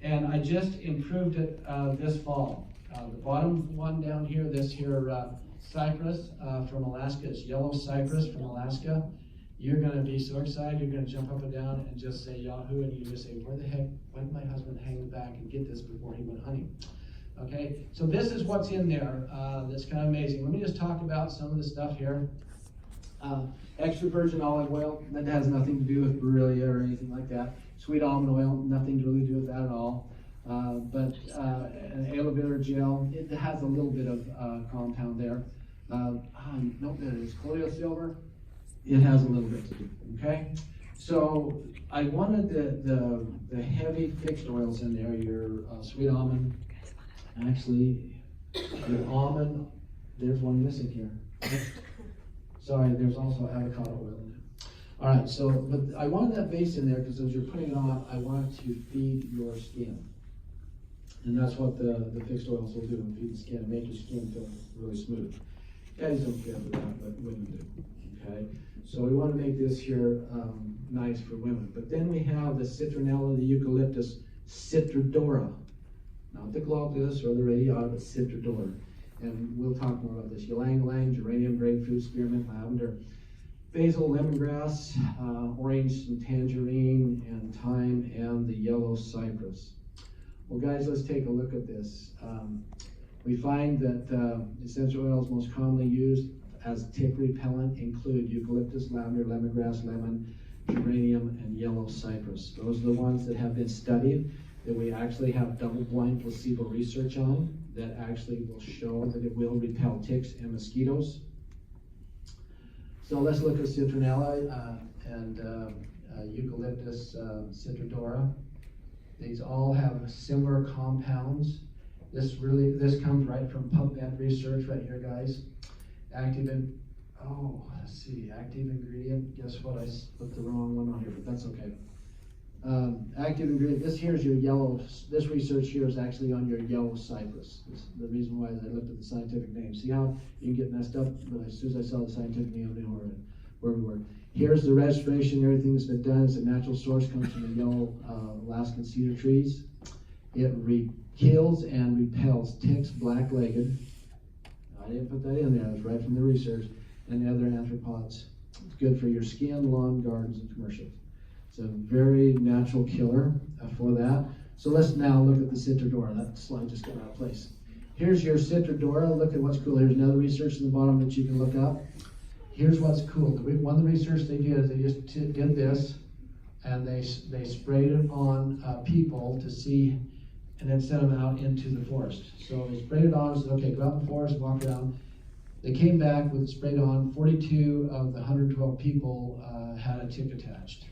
And I just improved it this fall. The bottom one down here, this here cypress from Alaska, it's yellow cypress from Alaska. You're going to be so excited, you're going to jump up and down and just say Yahoo, and you just say, where the heck, why did my husband hang the back and get this before he went hunting? Okay, so this is what's in there that's kind of amazing. Let me just talk about some of the stuff here. Extra virgin olive oil, that has nothing to do with Borrelia or anything like that. Sweet almond oil, nothing to really do with that at all. But an aloe vera gel, it has a little bit of compound there. No, there it is, colloidal silver. It has a little bit to do, okay? So I wanted the heavy fixed oils in there, your sweet almond, actually, your almond, there's one missing here. Sorry, there's also avocado oil in it. All right, so, but I wanted that base in there because as you're putting it on, I want it to feed your skin. And that's what the fixed oils will do, and feed the skin and make your skin feel really smooth. Guys don't care for that, but women do, okay? So we want to make this here nice for women. But then we have the citronella, the eucalyptus, Citrodora. Not the globulus or the radiata, but Citrodora. And we'll talk more about this. Ylang-ylang, geranium, grapefruit, spearmint, lavender, basil, lemongrass, orange and tangerine, and thyme, and the yellow cypress. Well, guys, let's take a look at this. We find that essential oils most commonly used as tick repellent include eucalyptus, lavender, lemongrass, lemon, geranium, and yellow cypress. Those are the ones that have been studied, that we actually have double-blind placebo research on, that actually will show that it will repel ticks and mosquitoes. So let's look at citronella and eucalyptus Citrodora. These all have similar compounds. This comes right from PubMed research right here, guys. Active ingredient. Guess what? I put the wrong one on here, but that's okay. Active ingredient. This here is your yellow. This research here is actually on your yellow cypress. The reason why is I looked at the scientific name. See how you can get messed up, but as soon as I saw the scientific name, I knew where we were. Here's the registration. Everything that's been done is a natural source, comes from the yellow Alaskan cedar trees. It kills and repels ticks, black-legged. I didn't put that in there. That's right from the research, and the other arthropods. It's good for your skin, lawn, gardens, and commercials. It's a very natural killer for that. So let's now look at the Citrodora. That slide just got out of place. Here's your Citrodora. Look at what's cool. Here's another research in the bottom that you can look up. Here's what's cool. One of the research they did is they just did this, and they sprayed it on people to see, and then sent them out into the forest. So they sprayed it on and said, okay, go out in the forest, walk around. They came back with it sprayed on. 42 of the 112 people had a tick attached.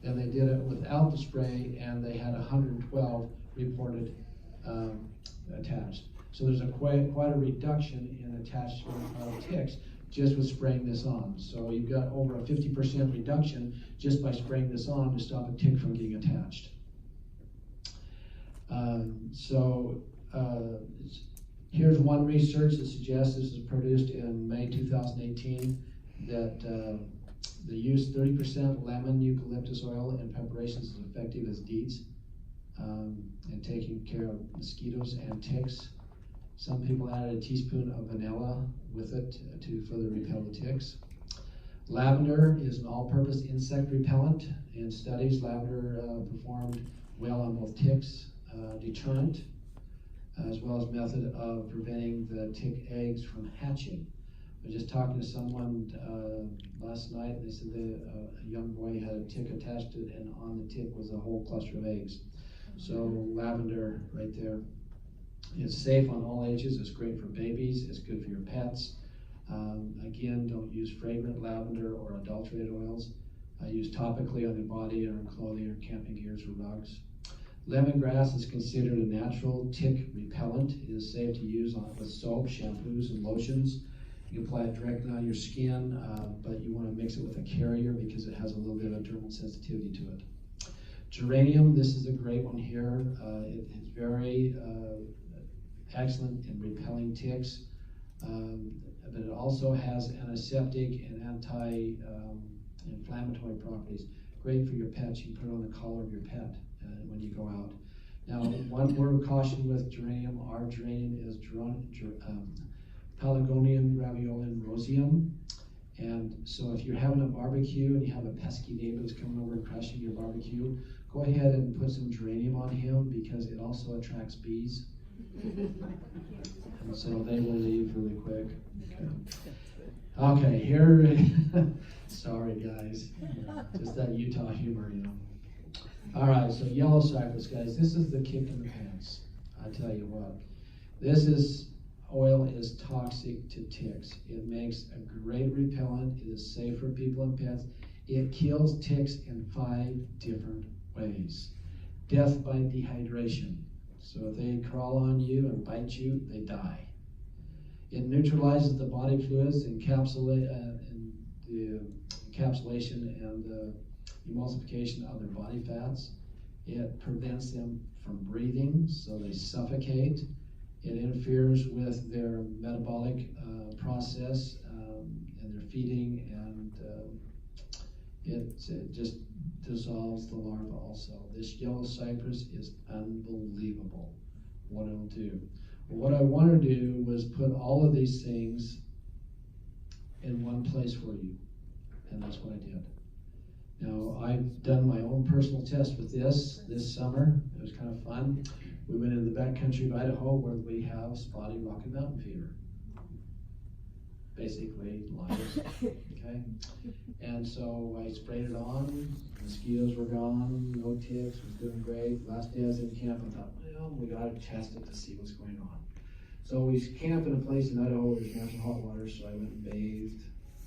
Then they did it without the spray, and they had 112 reported attached. So there's quite a reduction in attachment of ticks just with spraying this on. So you've got over a 50% reduction just by spraying this on to stop a tick from getting attached. Here's one research that suggests, this was produced in May 2018, that the use 30% lemon eucalyptus oil in preparations is effective as DEETs in taking care of mosquitoes and ticks. Some people added a teaspoon of vanilla with it to further repel the ticks. Lavender is an all-purpose insect repellent. In studies, lavender performed well on both ticks, deterrent, as well as method of preventing the tick eggs from hatching. I was just talking to someone last night, and they said a young boy had a tick attached to it, and on the tick was a whole cluster of eggs. So lavender right there. It's safe on all ages. It's great for babies. It's good for your pets. Again, don't use fragrant lavender or adulterated oils. Use topically on your body or on clothing or camping gears or rugs. Lemongrass is considered a natural tick repellent. It is safe to use with soap, shampoos, and lotions. You can apply it directly on your skin, but you want to mix it with a carrier because it has a little bit of a dermal sensitivity to it. Geranium, this is a great one here. It is very excellent in repelling ticks, but it also has antiseptic and anti-inflammatory properties. Great for your pets. You can put it on the collar of your pet when you go out. Now, one word of caution with geranium. Our geranium is Pelargonium graveolens roseum. And so if you're having a barbecue and you have a pesky neighbor that's coming over and crashing your barbecue, go ahead and put some geranium on him because it also attracts bees. And so they will leave really quick. Okay, here, sorry guys, just that Utah humor, you know. All right, so yellow cypress, guys, this is the kick in the pants. I tell you what, oil is toxic to ticks. It makes a great repellent. It is safe for people and pets. It kills ticks in 5 different ways. Death by dehydration. So if they crawl on you and bite you, they die. It neutralizes the body fluids, the encapsulation and the emulsification of their body fats. It prevents them from breathing, so they suffocate. It interferes with their metabolic process and their feeding, and it just dissolves the larva also. This yellow cypress is unbelievable what it'll do. What I want to do was put all of these things in one place for you, and that's what I did. Now, I've done my own personal test with this summer. It was kind of fun. We went into the backcountry of Idaho where we have spotty Rocky Mountain fever. Basically, lice, okay? And so I sprayed it on, mosquitoes were gone, no ticks, was doing great. Last day I was in camp, I thought, well, we gotta test it to see what's going on. So we camped in a place in Idaho where there's natural hot water, so I went and bathed,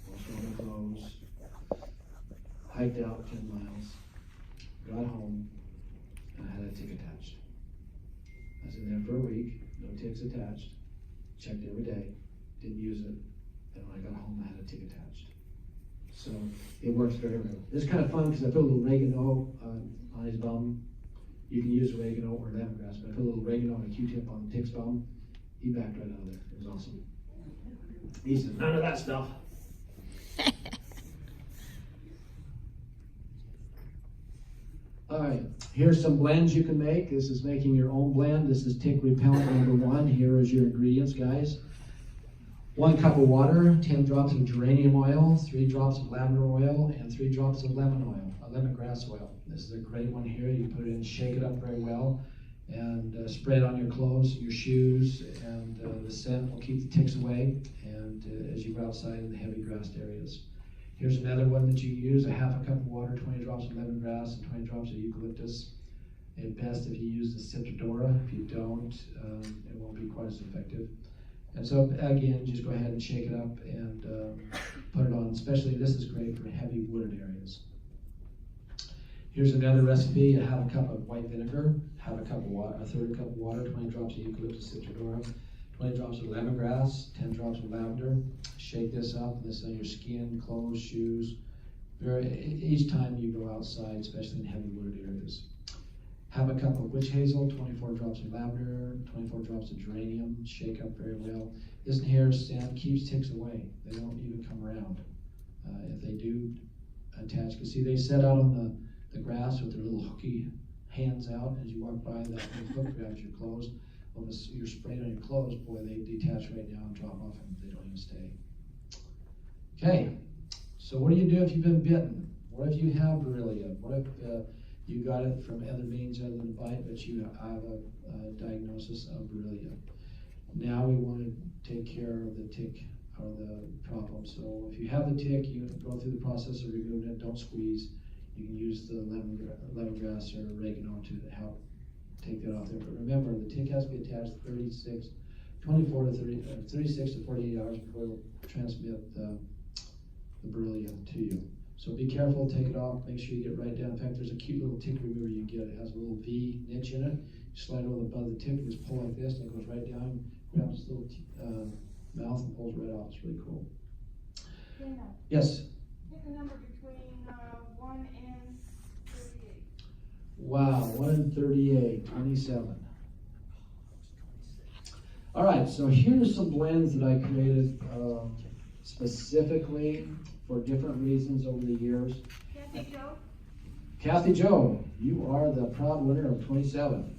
washed all my clothes, hiked out 10 miles, got home, and I had a tick attached. I was in there for a week, no ticks attached, checked every day, didn't use it, and when I got home I had a tick attached. So it works very well. It's kind of fun because I put a little oregano on his bum. You can use oregano or lemongrass, but I put a little oregano and a Q-tip on the tick's bum. He backed right out of there. It was awesome. He said, none of that stuff. All right, here's some blends you can make. This is making your own blend. This is tick repellent #1. Here is your ingredients, guys. 1 cup of water, 10 drops of geranium oil, 3 drops of lavender oil, and 3 drops of lemongrass oil. This is a great one here. You put it in, shake it up very well, and spray it on your clothes, your shoes, and the scent will keep the ticks away, and as you go outside in the heavy grassed areas. Here's another one that you use, a half a cup of water, 20 drops of lemongrass, and 20 drops of eucalyptus. It's best if you use the Citradora. If you don't, it won't be quite as effective. And so again, just go ahead and shake it up and put it on, especially this is great for heavy wooded areas. Here's another recipe, a half a cup of white vinegar, half a cup of water, a third cup of water, 20 drops of eucalyptus Citradora, 20 drops of lemongrass, 10 drops of lavender. Shake this up, this on your skin, clothes, shoes. Each time you go outside, especially in heavy wooded areas. Half a cup of witch hazel, 24 drops of lavender, 24 drops of geranium. Shake up very well. This here scent keeps ticks away. They won't even come around. If they do attach, because see they set out on the grass with their little hooky hands out. As you walk by, that little hook grabs your clothes. Well, you're spraying on your clothes, boy, they detach right now and drop off and they don't even stay. Okay, so what do you do if you've been bitten? What if you have Borrelia? What if you got it from other means other than a bite, but you have a diagnosis of Borrelia? Now we want to take care of the tick or the problem. So if you have the tick, you go through the process of removing it. Don't squeeze. You can use the lemongrass or oregano to help take that off there. But remember, the tick has to be attached 36 to 48 hours before it will transmit the Borrelia to you. So be careful, take it off, make sure you get right down. In fact, there's a cute little tick remover you get. It has a little V niche in it. You slide over the butt of the tick and just pull like this, and it goes right down, grabs its little mouth and pulls right off. It's really cool. Dana, Yes? pick a number between 1 and 38. Wow, 1 and 38, 27. All right, so here's some blends that I created specifically for different reasons over the years. Kathy Joe? Kathy Joe, you are the proud winner of 27.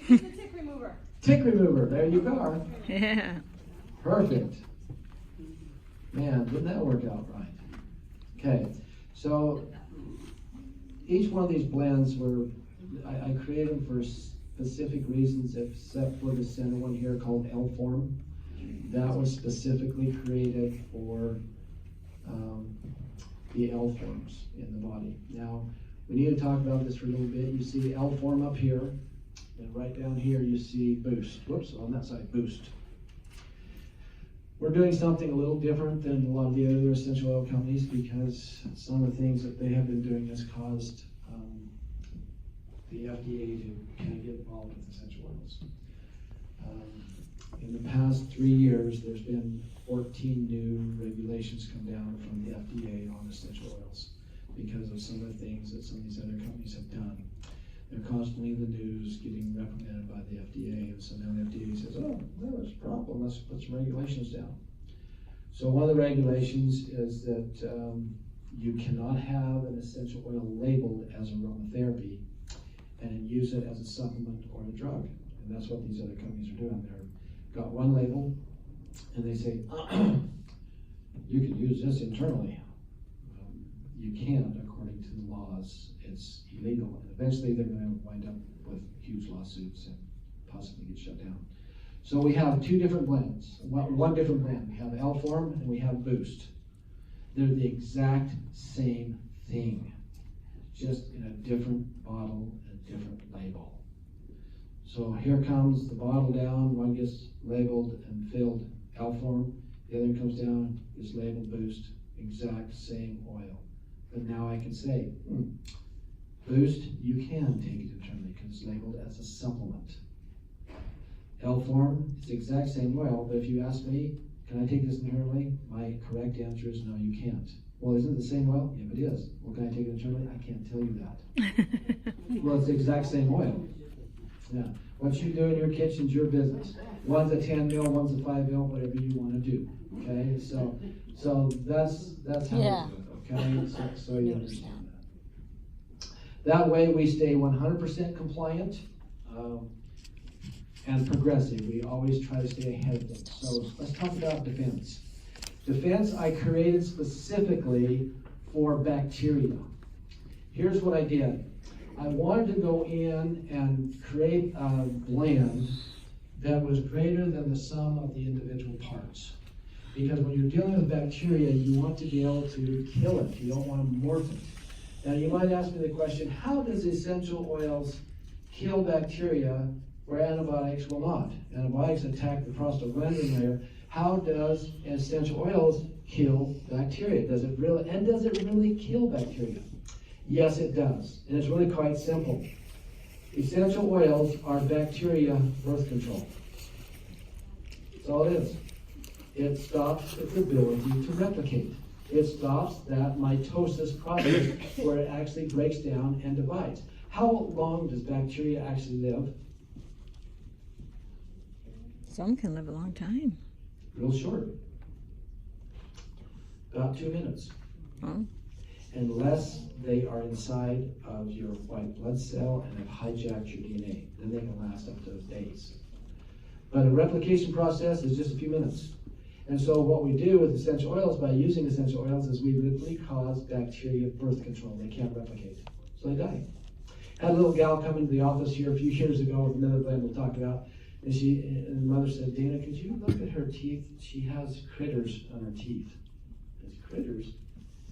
She It's a tick remover. Tick remover, there you go. Yeah. Perfect. Man, didn't that work out right? Okay, so each one of these blends I created them for specific reasons, except for the center one here called L-Form. That was specifically created for the L-Forms in the body. Now, we need to talk about this for a little bit. You see L-Form up here, and right down here you see Boost. Whoops, on that side, Boost. We're doing something a little different than a lot of the other essential oil companies because some of the things that they have been doing has caused the FDA to kind of get involved with essential oils. In the past 3 years, there's been 14 new regulations come down from the FDA on essential oils because of some of the things that some of these other companies have done. They're constantly in the news getting reprimanded by the FDA, and so now the FDA says, oh, no, there's a problem, let's put some regulations down. So one of the regulations is that you cannot have an essential oil labeled as aromatherapy and use it as a supplement or a drug. And that's what these other companies are doing. They've got one label, and they say, you can use this internally. You can't, according to the laws. It's illegal. And eventually they're going to wind up with huge lawsuits and possibly get shut down. So we have two different blends, one different blend. We have L-Form and we have Boost. They're the exact same thing, just in a different bottle and a different label. So here comes the bottle down, one gets labeled and filled L-Form, the other comes down, is labeled Boost, exact same oil. But now I can say, Boost, you can take it internally because it's labeled as a supplement. L-Form, it's the exact same oil, but if you ask me, can I take this internally? My correct answer is no, you can't. Well, isn't it the same oil? Yeah, it is. Well, can I take it internally? I can't tell you that. Well, it's the exact same oil. Yeah. What you do in your kitchen is your business. One's a 10 mil, one's a 5 mil, whatever you want to do. Okay, so that's how Yeah. we do it. Okay, so you understand that. That way we stay 100% compliant and progressive. We always try to stay ahead of things. So let's talk about defense. Defense I created specifically for bacteria. Here's what I did. I wanted to go in and create a blend that was greater than the sum of the individual parts. Because when you're dealing with bacteria, you want to be able to kill it. You don't want to morph it. Now you might ask me the question, how does essential oils kill bacteria where antibiotics will not? Antibiotics attack the prostaglandin layer. How does essential oils kill bacteria? Does it really kill bacteria? Yes, it does. And it's really quite simple. Essential oils are bacteria birth control. That's all it is. It stops its ability to replicate. It stops that mitosis process where it actually breaks down and divides. How long does bacteria actually live? Some can live a long time. Real short. About 2 minutes. Oh. Unless they are inside of your white blood cell and have hijacked your DNA. Then they can last up to days. But a replication process is just a few minutes. And so what we do with essential oils, by using essential oils, is we literally cause bacteria birth control. They can't replicate. So they die. Had a little gal come into the office here a few years ago with another blend we'll talk about. And the mother said, Dana, could you look at her teeth? She has critters on her teeth. It's critters.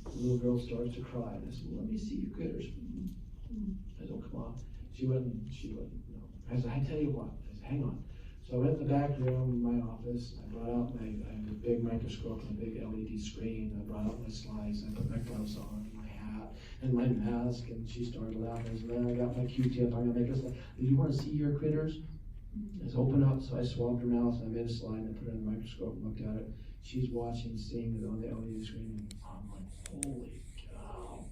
The little girl starts to cry. And I said, well, let me see your critters. I said, oh, come on. She wouldn't, no. I said, I tell you what. I said, hang on. So I went in the back room in my office. I brought out I have a big microscope and a big LED screen. I brought out my slides. I put my gloves on, my hat, and my mask. And she started laughing. I said, well, I got my Q-tip. I'm going to make a slide. Do you want to see your critters? I said, open up. So I swabbed her mouth. And I made a slide. And I put it in the microscope and looked at it. She's watching, seeing it on the LED screen. And I'm like, holy cow.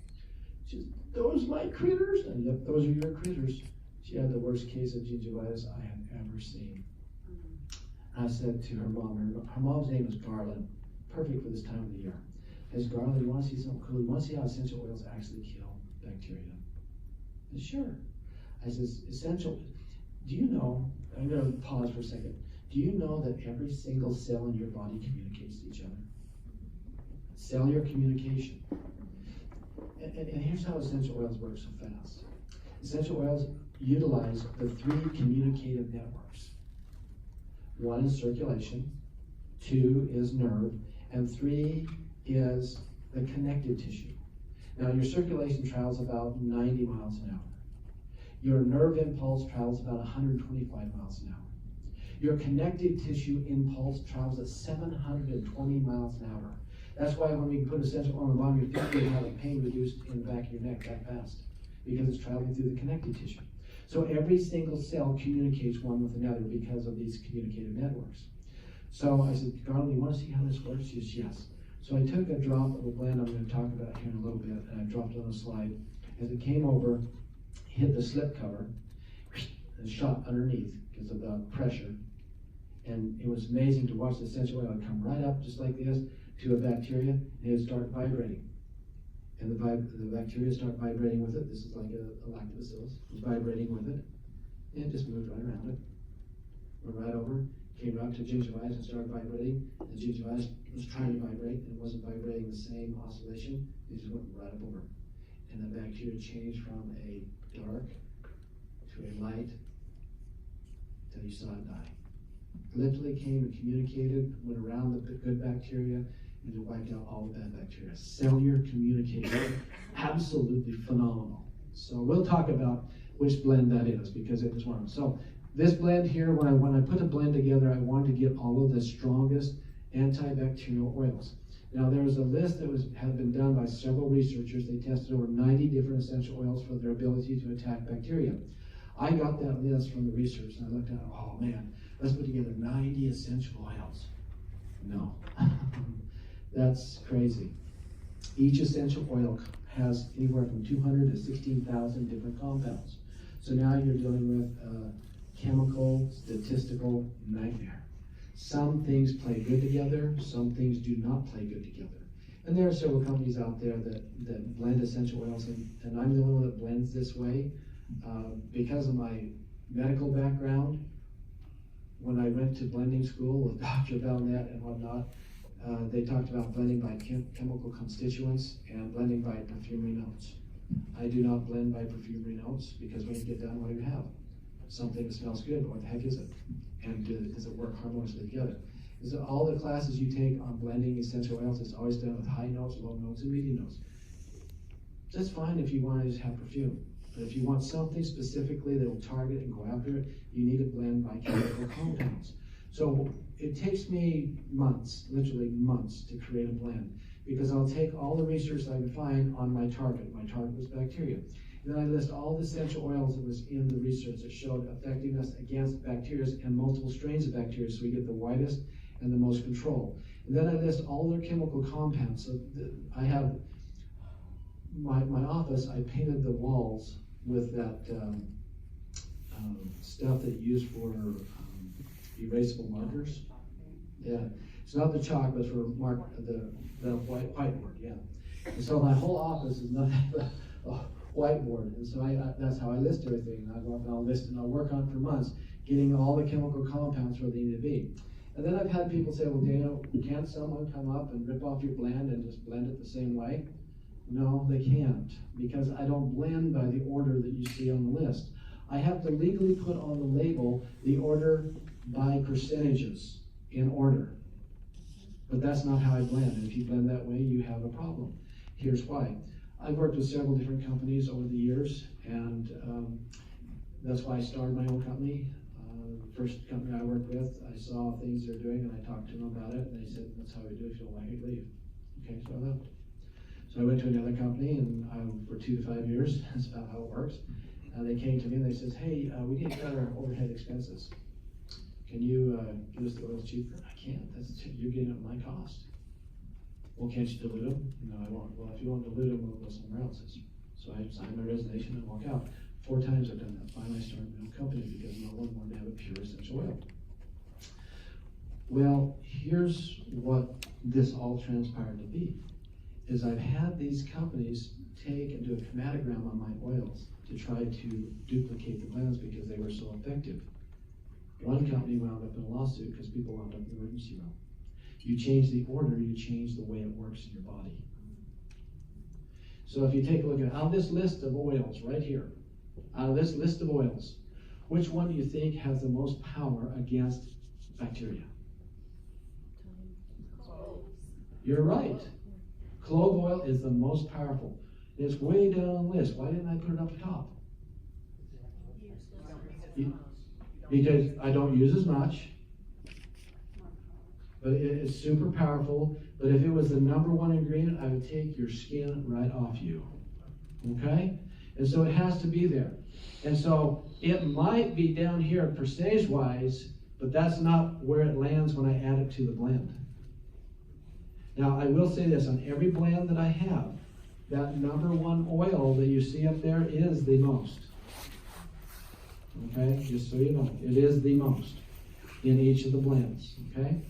She said, those my critters? And yep, those are your critters. She had the worst case of gingivitis I had ever seen. I said to her mom, her mom's name is Garland, perfect for this time of the year. I said, Garland, you want to see something cool? You want to see how essential oils actually kill bacteria? I said, sure. I said, Do you know, I'm gonna pause for a second. Do you know that every single cell in your body communicates to each other? Cellular communication. And here's how essential oils work so fast. Essential oils utilize the 3 communicative networks. 1 is circulation, 2 is nerve, and 3 is the connective tissue. Now your circulation travels about 90 miles an hour. Your nerve impulse travels about 125 miles an hour. Your connective tissue impulse travels at 720 miles an hour. That's why when we put essential oil on the bottom of your feet, you have the pain reduced in the back of your neck that fast, because it's traveling through the connective tissue. So every single cell communicates one with another because of these communicative networks. So I said, Garland, you want to see how this works? She says, yes. So I took a drop of a blend I'm going to talk about here in a little bit, and I dropped it on a slide. As it came over, hit the slip cover, and shot underneath because of the pressure. And it was amazing to watch the essential oil come right up just like this to a bacteria, and it would start vibrating. And the bacteria start vibrating with it. This is like a lactobacillus. It was vibrating with it. And it just moved right around it. Went right over, came right up to gingivitis and started vibrating. And gingivitis was trying to vibrate and wasn't vibrating the same oscillation. It just went right up over. And the bacteria changed from a dark to a light till you saw it die. Literally came and communicated, went around the good bacteria, and it wiped out all the bad bacteria. Cellular communication, absolutely phenomenal. So we'll talk about which blend that is, because it was one. So this blend here, when I put a blend together, I wanted to get all of the strongest antibacterial oils. Now there was a list that had been done by several researchers. They tested over 90 different essential oils for their ability to attack bacteria. I got that list from the research, and I looked at it, oh man, let's put together 90 essential oils. No, that's crazy. Each essential oil has anywhere from 200 to 16,000 different compounds. So now you're dealing with a chemical, statistical nightmare. Some things play good together, some things do not play good together. And there are several companies out there that blend essential oils, and I'm the only one that blends this way. Because of my medical background, when I went to blending school with Dr. Belknap and whatnot, they talked about blending by chemical constituents and blending by perfumery notes. I do not blend by perfumery notes, because when you get done, what do you have? Something that smells good, but what the heck is it? And does it work harmoniously together? So all the classes you take on blending essential oils, it's always done with high notes, low notes, and medium notes. That's fine if you want to just have perfume. But if you want something specifically that will target and go after it, you need to blend by chemical compounds. So it takes me months, literally months, to create a blend, because I'll take all the research that I can find on my target. My target was bacteria. And then I list all the essential oils that was in the research that showed effectiveness against bacteria and multiple strains of bacteria, so we get the widest and the most control. And then I list all their chemical compounds. So I have my office, I painted the walls with that stuff that you use for erasable markers. Yeah, it's not the chalk, but for the whiteboard. Yeah, and so my whole office is nothing but a whiteboard, and so that's how I list everything. And I go up and I'll list and I'll work on it for months, getting all the chemical compounds where they need to be. And then I've had people say, well, Dana, can't someone come up and rip off your blend and just blend it the same way? No, they can't, because I don't blend by the order that you see on the list. I have to legally put on the label the order by percentages in order. But that's not how I blend. And if you blend that way, you have a problem. Here's why. I've worked with several different companies over the years, and that's why I started my own company. The first company I worked with, I saw things they're doing, and I talked to them about it, and they said, that's how we do it. If you don't like it, leave. Okay, so I left. So I went to another company, and for 2 to 5 years, that's about how it works. They came to me and they said, hey, we need to cut our overhead expenses. Can you give us the oils cheaper? I can't. You're getting up my cost. Well, can't you dilute them? No, I won't. Well, if you won't dilute them, we'll go somewhere else. So I signed my resignation and walk out. 4 times I've done that. Finally, I started my own company because no one wanted to have a pure essential oil. Well, here's what this all transpired to be. Is I've had these companies take and do a chromatogram on my oils to try to duplicate the blends because they were so effective. One company wound up in a lawsuit because people wound up in the emergency room. You change the order, you change the way it works in your body. So if you take a look at out of this list of oils right here, out of this list of oils, which one do you think has the most power against bacteria? You're right. Clove oil is the most powerful. It's way down on the list. Why didn't I put it up top? Because I don't use as much. But it's super powerful. But if it was the number one ingredient, I would take your skin right off you. Okay? And so it has to be there. And so it might be down here percentage-wise, but that's not where it lands when I add it to the blend. Now, I will say this, on every blend that I have, that number one oil that you see up there is the most. Okay, just so you know, it is the most in each of the blends, okay?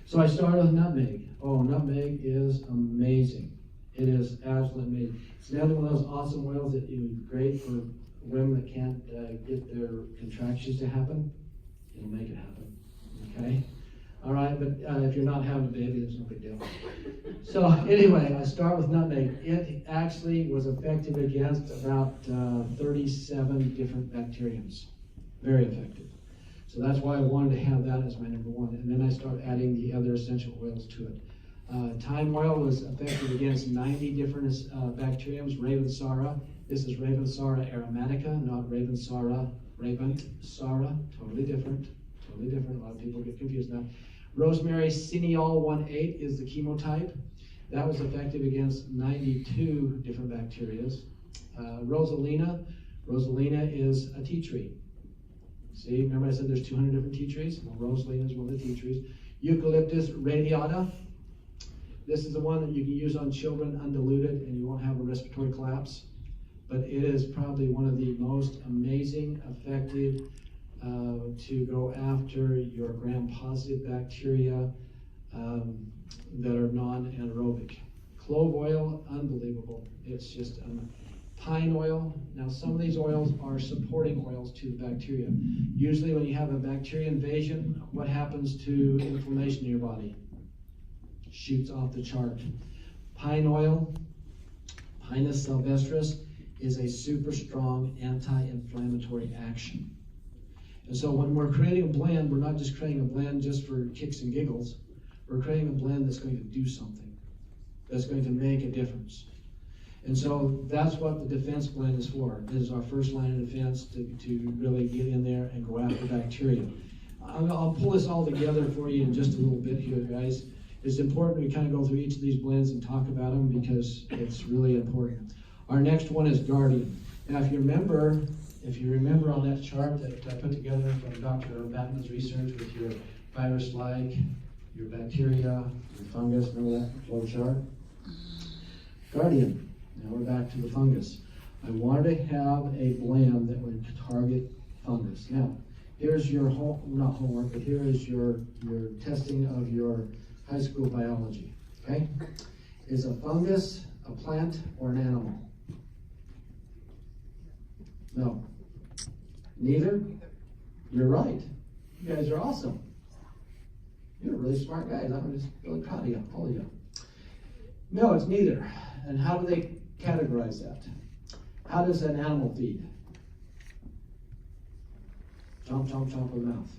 So I started with nutmeg. Oh, nutmeg is amazing. It is absolutely amazing. It's another one of those awesome oils that is great for women that can't get their contractions to happen. It'll make it happen, okay? All right, but if you're not having a baby, it's no big deal. So anyway, I start with nutmeg. It actually was effective against about 37 different bacteriums. Very effective. So that's why I wanted to have that as my number one. And then I start adding the other essential oils to it. Thyme oil was effective against 90 different bacteriums. Ravensara. This is Ravensara aromatica, not Ravensara. Totally different. Totally different. A lot of people get confused now. Rosemary Cineol 1,8 is the chemotype. That was effective against 92 different bacterias. Rosalina is a tea tree. See, remember I said there's 200 different tea trees? Well, Rosalina is one of the tea trees. Eucalyptus radiata. This is the one that you can use on children undiluted and you won't have a respiratory collapse. But it is probably one of the most amazing, effective to go after your gram-positive bacteria that are non-anaerobic. Clove oil, unbelievable. It's just pine oil. Now, some of these oils are supporting oils to the bacteria. Usually when you have a bacteria invasion, what happens to inflammation in your body? Shoots off the chart. Pine oil, Pinus sylvestris, is a super strong anti-inflammatory action. And so when we're creating a blend, we're not just creating a blend just for kicks and giggles. We're creating a blend that's going to do something, that's going to make a difference. And so that's what the defense blend is for. It is our first line of defense to really get in there and go after bacteria. I'll pull this all together for you in just a little bit here, guys. It's important we kind of go through each of these blends and talk about them because it's really important. Our next one is Guardian. Now, if you remember on that chart that I put together from Dr. Batman's research with your virus-like, your bacteria, your fungus, remember that flow chart? Guardian. Now we're back to the fungus. I wanted to have a blend that would target fungus. Now, here's your not homework, but here is your testing of your high school biology. Okay? Is a fungus a plant or an animal? No. Neither? You're right. You guys are awesome. You're really smart guys. I'm just really proud of you, all of you. No, it's neither. And how do they categorize that? How does an animal feed? Chomp, chomp, chomp with a mouth.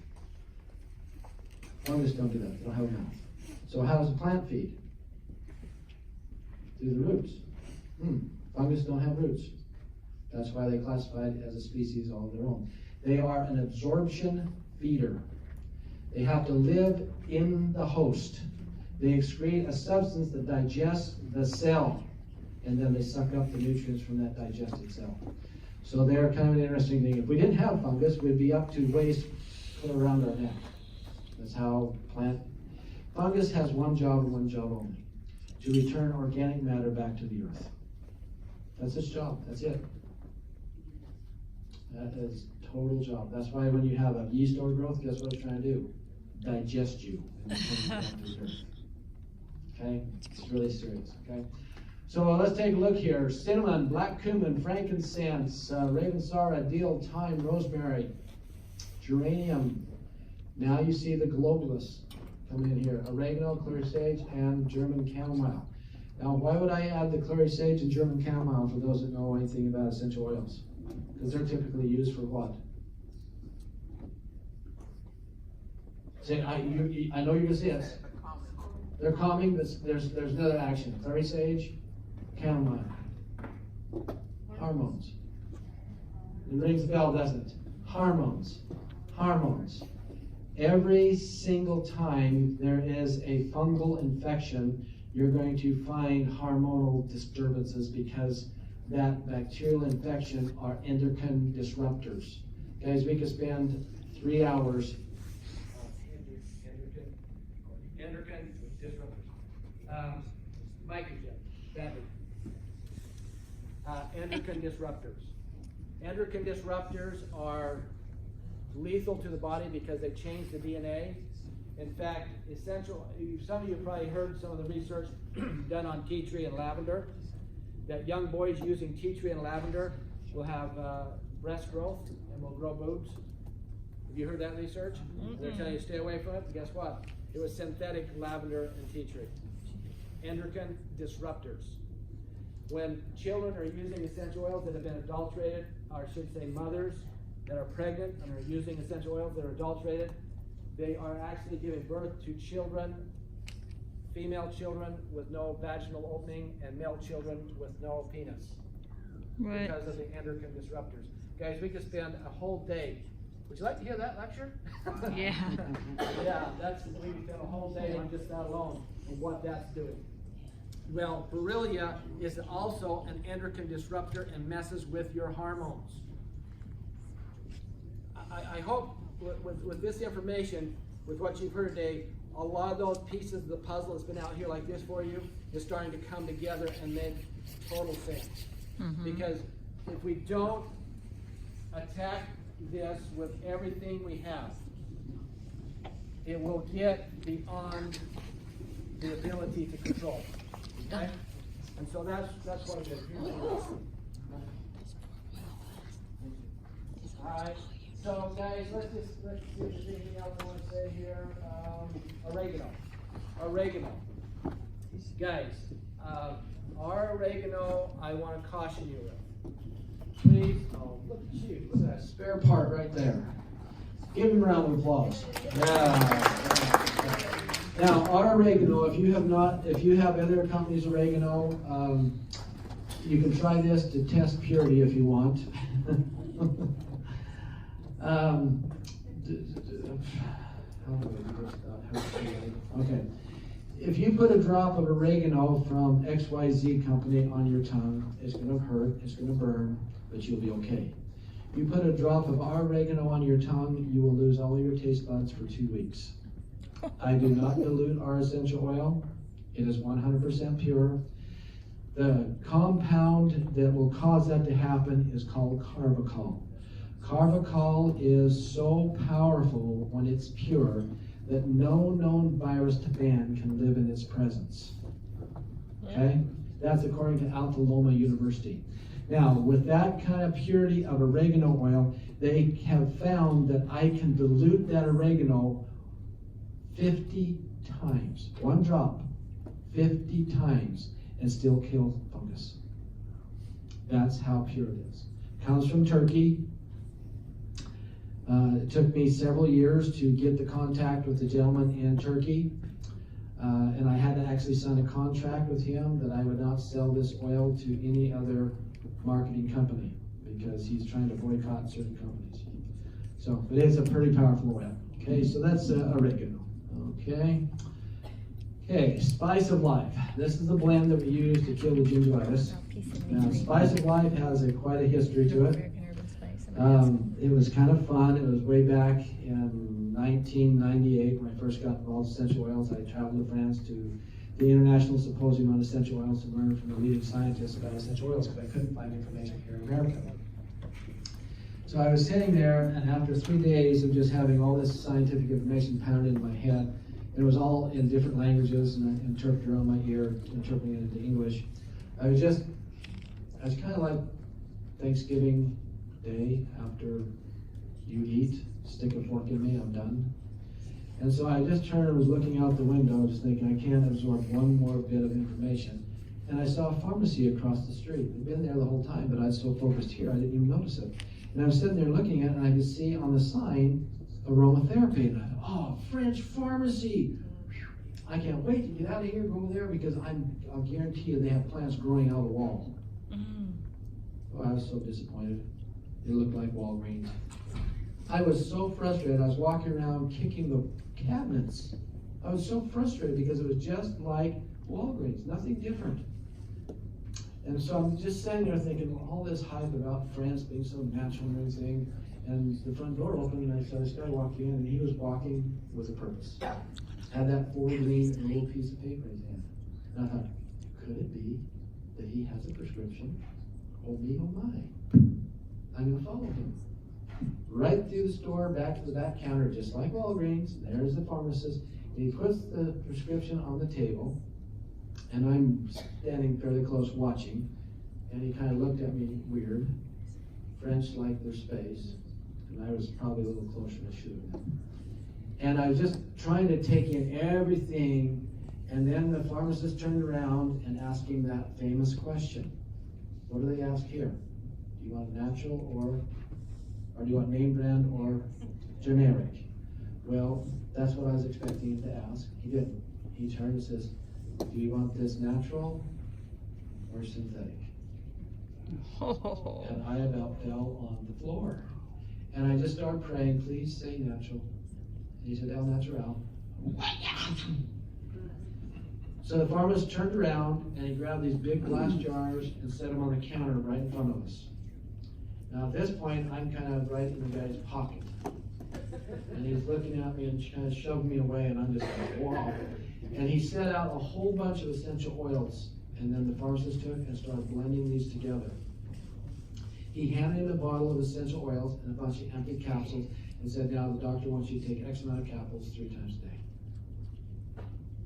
Fungus don't do that. They don't have a mouth. So how does a plant feed? Through the roots. Fungus don't have roots. That's why they classified as a species all on their own. They are an absorption feeder. They have to live in the host. They excrete a substance that digests the cell, and then they suck up the nutrients from that digested cell. So they're kind of an interesting thing. If we didn't have fungus, we'd be up to waist put around our neck. That's how fungus has one job and one job only: to return organic matter back to the earth. That's its job. That's it. That is total job. That's why when you have a yeast overgrowth, guess what it's trying to do? Digest you and return you back to the earth. Okay? It's really serious. Okay? So let's take a look here. Cinnamon, black cumin, frankincense, ravensara, dill, thyme, rosemary, geranium. Now you see the globulus come in here. Oregano, clary sage, and German chamomile. Now, why would I add the clary sage and German chamomile for those that know anything about essential oils? Because they're typically used for what? Say, I know you're gonna see it. They're calming. There's another action. Clary sage, chamomile, hormones. It rings a bell, doesn't it? Hormones. Every single time there is a fungal infection, you're going to find hormonal disturbances because that bacterial infection are endocrine disruptors. Guys, we could spend 3 hours. Endocrine disruptors. Microchip, badly. Endocrine disruptors. Endocrine disruptors are lethal to the body because they change the DNA. In fact, some of you probably heard some of the research done on tea tree and lavender, that young boys using tea tree and lavender will have breast growth and will grow boobs. Have you heard that research? They're telling you to stay away from it. Guess what? It was synthetic lavender and tea tree. Endocrine disruptors. When children are using essential oils that have been adulterated, or I should say mothers that are pregnant and are using essential oils that are adulterated, they are actually giving birth to children, female children with no vaginal opening and male children with no penis. Right. Because of the endocrine disruptors. Guys, we could spend a whole day. Would you like to hear that lecture? Yeah. Yeah, we could spend a whole day on just that alone and what that's doing. Well, Borrelia is also an endocrine disruptor and messes with your hormones. I hope with this information, with what you've heard today, a lot of those pieces of the puzzle that's been out here like this for you is starting to come together and make total sense. Because if we don't attack this with everything we have, it will get beyond the ability to control. Okay? And so that's what it is. Alright, so guys, let's see if there's anything else I want to say here. Oregano. Guys, our oregano, I want to caution you with. Please, oh, look at you. Look at that spare part right there. Give him a round of applause. Yeah. Now, our oregano, if you have other companies' oregano, you can try this to test purity if you want. Okay. If you put a drop of oregano from XYZ company on your tongue, it's going to hurt, it's going to burn, but you'll be okay. If you put a drop of our oregano on your tongue, you will lose all your taste buds for 2 weeks. I do not dilute our essential oil. It is 100% pure. The compound that will cause that to happen is called carvacol. Carvacol is so powerful when it's pure that no known virus to man can live in its presence. Okay? That's according to Alta Loma University. Now, with that kind of purity of oregano oil, they have found that I can dilute that oregano 50 times. One drop, 50 times, and still kill fungus. That's how pure it is. Comes from Turkey. It took me several years to get the contact with the gentleman in Turkey, and I had to actually sign a contract with him that I would not sell this oil to any other marketing company because he's trying to boycott certain companies. So, but it's a pretty powerful oil. Okay, so that's oregano. Okay, Spice of Life. This is the blend that we use to kill the gingivitis. Now, Spice of Life has quite a history to it. It was kind of fun. It was way back in 1998 when I first got involved in essential oils. I traveled to France to the International Symposium on Essential Oils to learn from the leading scientists about essential oils because I couldn't find information here in America. So I was sitting there, and after 3 days of just having all this scientific information pounded in my head, it was all in different languages, and an interpreter on my ear interpreting it into English. it's kind of like Thanksgiving Day after you eat, stick a fork in me, I'm done. And so I just turned and was looking out the window, just thinking I can't absorb one more bit of information. And I saw a pharmacy across the street. I'd been there the whole time, but I was so focused here, I didn't even notice it. And I was sitting there looking at it, and I could see on the sign, aromatherapy. And I thought, oh, French pharmacy. Whew. I can't wait to get out of here, go over there, because I'll guarantee you they have plants growing out of the wall. Oh, I was so disappointed. It looked like Walgreens. I was so frustrated. I was walking around kicking the cabinets. I was so frustrated because it was just like Walgreens, nothing different. And so I'm just sitting there thinking, well, all this hype about France being so natural and everything, and the front door opened, and I saw this guy walking in, and he was walking with a purpose. Had that four-green little piece of paper in his hand. And I thought, could it be that he has a prescription? Oh me, oh my. I'm going to follow him. Right through the store, back to the back counter, just like Walgreens. There's the pharmacist. And he puts the prescription on the table, and I'm standing fairly close watching, and he kind of looked at me weird. French like their space, and I was probably a little closer than I should have been. And I was just trying to take in everything, and then the pharmacist turned around and asked him that famous question. What do they ask here? Do you want natural or do you want name brand or generic? Well, that's what I was expecting him to ask. He didn't. He turned and says, do you want this natural or synthetic? And I about fell on the floor. And I just started praying, please say natural. And he said, El Natural. So the pharmacist turned around and he grabbed these big glass jars and set them on the counter right in front of us. Now at this point, I'm kind of right in the guy's pocket. And he's looking at me and kind of shoved me away, and I'm just like, wow. And he set out a whole bunch of essential oils, and then the pharmacist took and started blending these together. He handed him a bottle of essential oils and a bunch of empty capsules and said, now the doctor wants you to take X amount of capsules 3 times a day.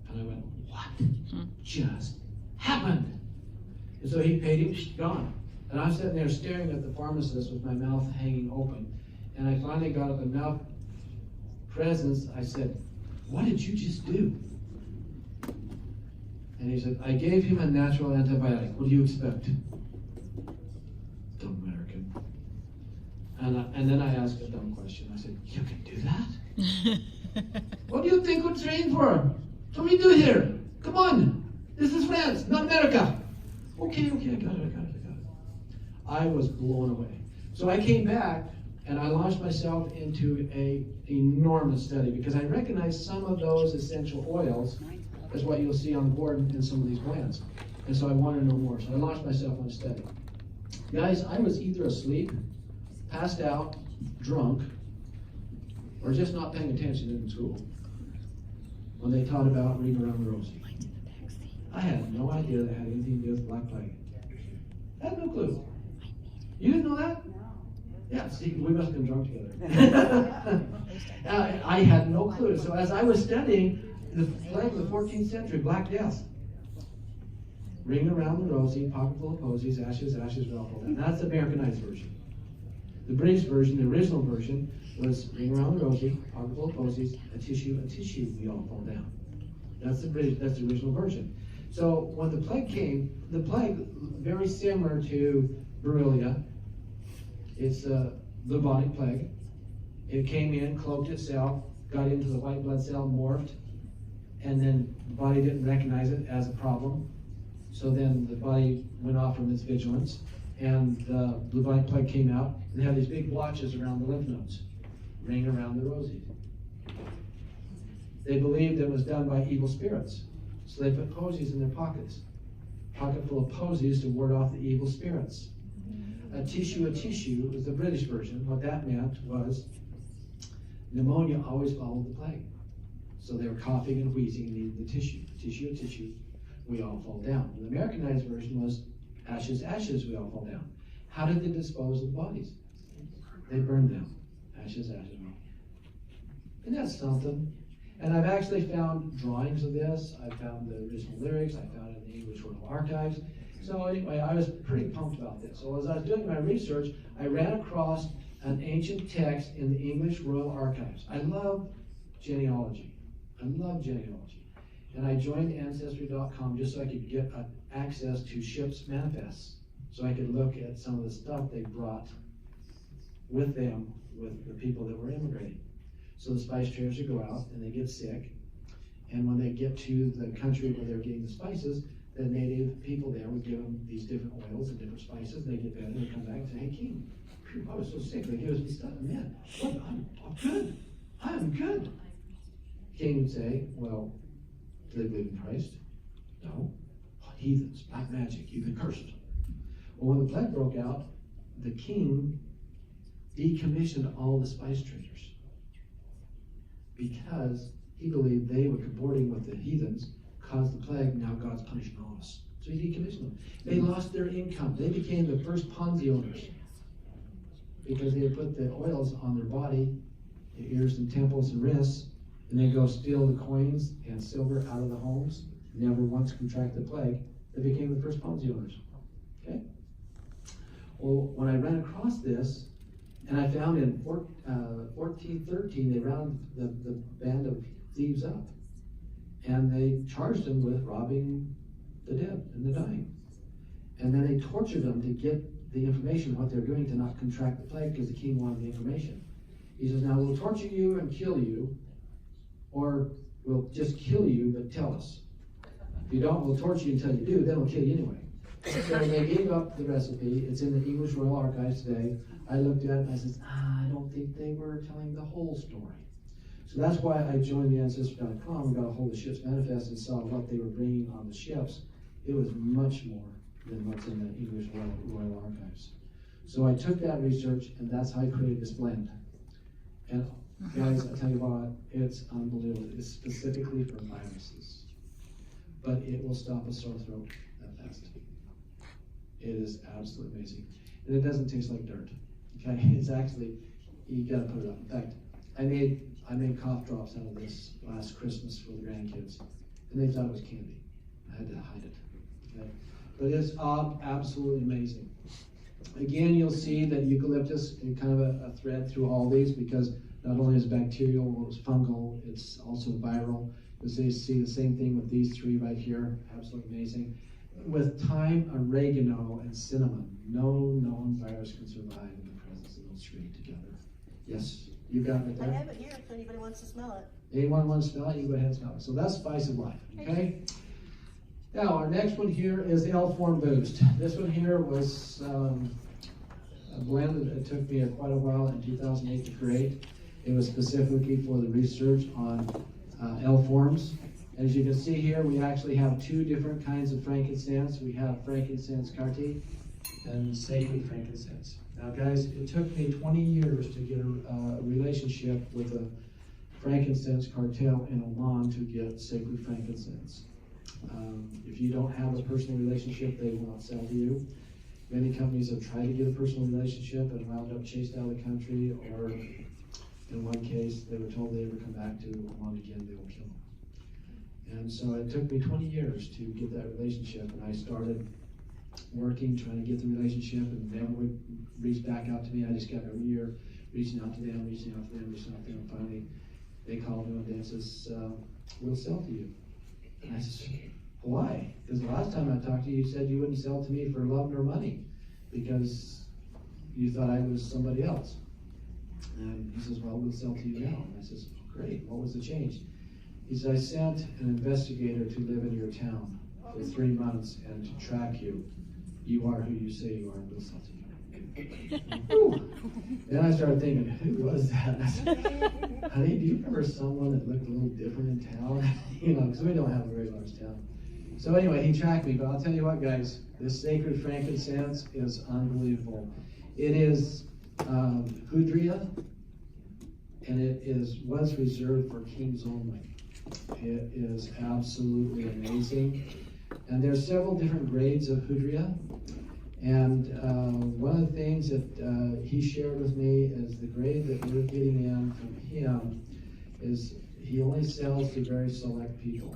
And I went, what just happened? And so he paid him, gone. And I'm sitting there staring at the pharmacist with my mouth hanging open. And I finally got up enough presence. I said, what did you just do? And he said, I gave him a natural antibiotic. What do you expect? Dumb American. And then I asked a dumb question. I said, you can do that? What do you think we're trained for? What do we do here? Come on. This is France, not America. Okay, I got it. I was blown away. So I came back and I launched myself into an enormous study because I recognized some of those essential oils as what you'll see on the board in some of these blends. And so I wanted to know more. So I launched myself on a study. Guys, I was either asleep, passed out, drunk, or just not paying attention in school when they taught about reading around the rosy. I had no idea that had anything to do with Black Plague. I had no clue. You didn't know that? No. Yeah, see, we must have been drunk together. I had no clue. So as I was studying the plague of the 14th century, Black Death, ring around the rosy, pocket full of posies, ashes, we all fall down. That's the Americanized version. The British version, the original version, was ring around the rosy, pocket full of posies, a tissue, we all fall down. That's the original version. So when the plague came, the plague, very similar to Borrelia, it's a bubonic plague. It came in, cloaked itself, got into the white blood cell, morphed, and then the body didn't recognize it as a problem. So then the body went off from its vigilance, and the bubonic plague came out and had these big blotches around the lymph nodes, ring around the rosy. They believed it was done by evil spirits, so they put posies in their pockets, pocket full of posies to ward off the evil spirits. A tissue is the British version. What that meant was pneumonia always followed the plague. So they were coughing and wheezing and needed the tissue. Tissue, we all fall down. The Americanized version was ashes, we all fall down. How did they dispose of the bodies? They burned them. Ashes, we all. Isn't that something? And I've actually found drawings of this. I found the original lyrics. I found it in the English Royal Archives. So anyway, I was pretty pumped about this. So as I was doing my research, I ran across an ancient text in the English Royal Archives. I love genealogy. And I joined Ancestry.com just so I could get access to ships' manifests, so I could look at some of the stuff they brought with them, with the people that were immigrating. So the spice traders would go out and they get sick, and when they get to the country where they're getting the spices, the native people there would give them these different oils and different spices. They get better, and they come back and say, "Hey, king, I was so sick." They give us this stuff, and man, look, I'm good. I'm good. King would say, "Well, do they believe in Christ?" "No." "Oh, heathens, black magic, you've been cursed." Well, when the plague broke out, the king decommissioned all the spice traders because he believed they were cavorting with the heathens, caused the plague. Now God's punishing all of us. So he decommissioned them. They lost their income. They became the first Ponzi owners because they had put the oils on their body, their ears and temples and wrists, and they go steal the coins and silver out of the homes, never once contract the plague. They became the first Ponzi owners. Okay? Well, when I ran across this, and I found in 1413, they rounded the band of thieves up, and they charged them with robbing the dead and the dying. And then they tortured them to get the information, what they're doing to not contract the plague, because the king wanted the information. He says, "Now we'll torture you and kill you, or we'll just kill you, but tell us. If you don't, we'll torture you until you do, then we'll kill you anyway." So they gave up the recipe. It's in the English Royal Archives today. I looked at it and I said, I don't think they were telling the whole story. So that's why I joined the Ancestry.com and got a hold of the ship's manifest and saw what they were bringing on the ships. It was much more than what's in the English Royal Archives. So I took that research, and that's how I created this blend. And guys, I tell you what, it's unbelievable. It's specifically for viruses, but it will stop a sore throat that fast. It is absolutely amazing. And it doesn't taste like dirt. Okay, it's actually, you gotta put it up. In fact, I made cough drops out of this last Christmas for the grandkids, and they thought it was candy. I had to hide it. Okay, but it's absolutely amazing. Again, you'll see that eucalyptus is kind of a thread through all these, because not only is bacterial, it's fungal, it's also viral. You'll see the same thing with these three right here. Absolutely amazing. With thyme, oregano, and cinnamon, no known virus can survive in the presence of those three together. Yes, you got it I there. have it here if anybody wants to smell it. Anyone want to smell it? You go ahead and smell it. So that's Spice of Life, okay? Now, our next one here is L-Form Boost. This one here was a blend that it took me quite a while in 2008 to create. It was specifically for the research on L-Forms. As you can see here, we actually have two different kinds of frankincense. We have frankincense Carti and sacred frankincense. Now guys, it took me 20 years to get a relationship with a frankincense cartel in Oman to get sacred frankincense. If you don't have a personal relationship, they will not sell to you. Many companies have tried to get a personal relationship and wound up chased out of the country, or in one case, they were told they ever come back to Oman again, they will kill them. And so it took me 20 years to get that relationship, and I started working, trying to get the relationship, and they would reach back out to me. I just kept every year reaching out to them, and finally they called me one day and says, "We'll sell to you." And I said, "Why?" Because the last time I talked to you, you said you wouldn't sell to me for love nor money, because you thought I was somebody else. And he says, "Well, we'll sell to you now." And I says, "Great, what was the change?" He said, "I sent an investigator to live in your town for 3 months and to track you. You are who you say you are, and we'll sell to you." Whew. Then I started thinking, who was that? I said, "Honey, do you remember someone that looked a little different in town?" Because we don't have a very large town. So anyway, he tracked me, but I'll tell you what, guys, this sacred frankincense is unbelievable. It is Hudria, and it was reserved for kings only. It is absolutely amazing. And there's several different grades of Hudria. And one of the things that he shared with me is the grade that we're getting in from him is he only sells to very select people.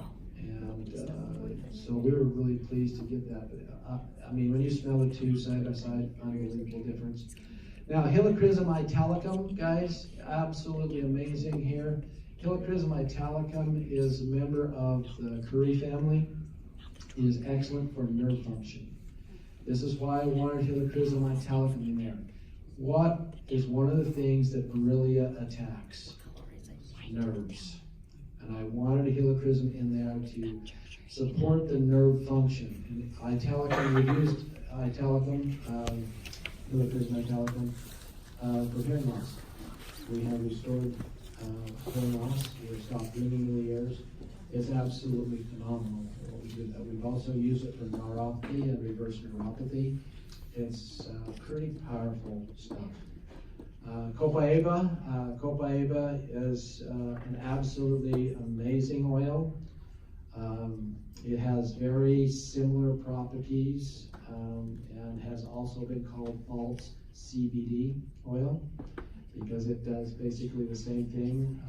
And so we were really pleased to get that. I mean, when you smell the two side by side, unbelievable difference. Now, Helichrysum italicum, guys, absolutely amazing here. Helichrysum italicum is a member of the curry family. It is excellent for nerve function. This is why I wanted Helichrysum italicum in there. What is one of the things that Borrelia attacks? Nerves. And I wanted a Helichrysum in there to support the nerve function. And italicum, we used italicum, Helichrysum italicum, for hearing loss. We have restored hearing loss. We stopped ringing in the ears. It's absolutely phenomenal what we do that. We've also used it for neuropathy and reverse neuropathy. It's pretty powerful stuff. Copaiba. Copaiba is an absolutely amazing oil. It has very similar properties and has also been called false CBD oil because it does basically the same thing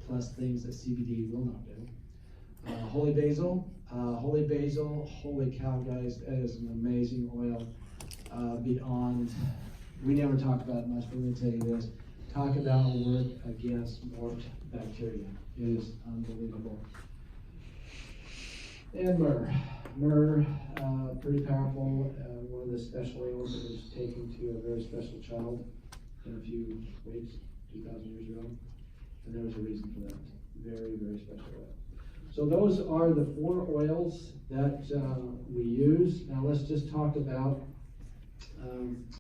plus things that CBD will not do. Holy basil. Holy basil, holy cow, guys, that is an amazing oil. Beyond, we never talk about it much, but let me tell you this. Talk about a work against warped bacteria. It is unbelievable. And myrrh. Myrrh, pretty powerful. One of the special oils that was taken to a very special child in a few weeks, 2,000 years ago. And there was a reason for that. Very, very special oil. So those are the 4 oils that we use. Now let's just talk about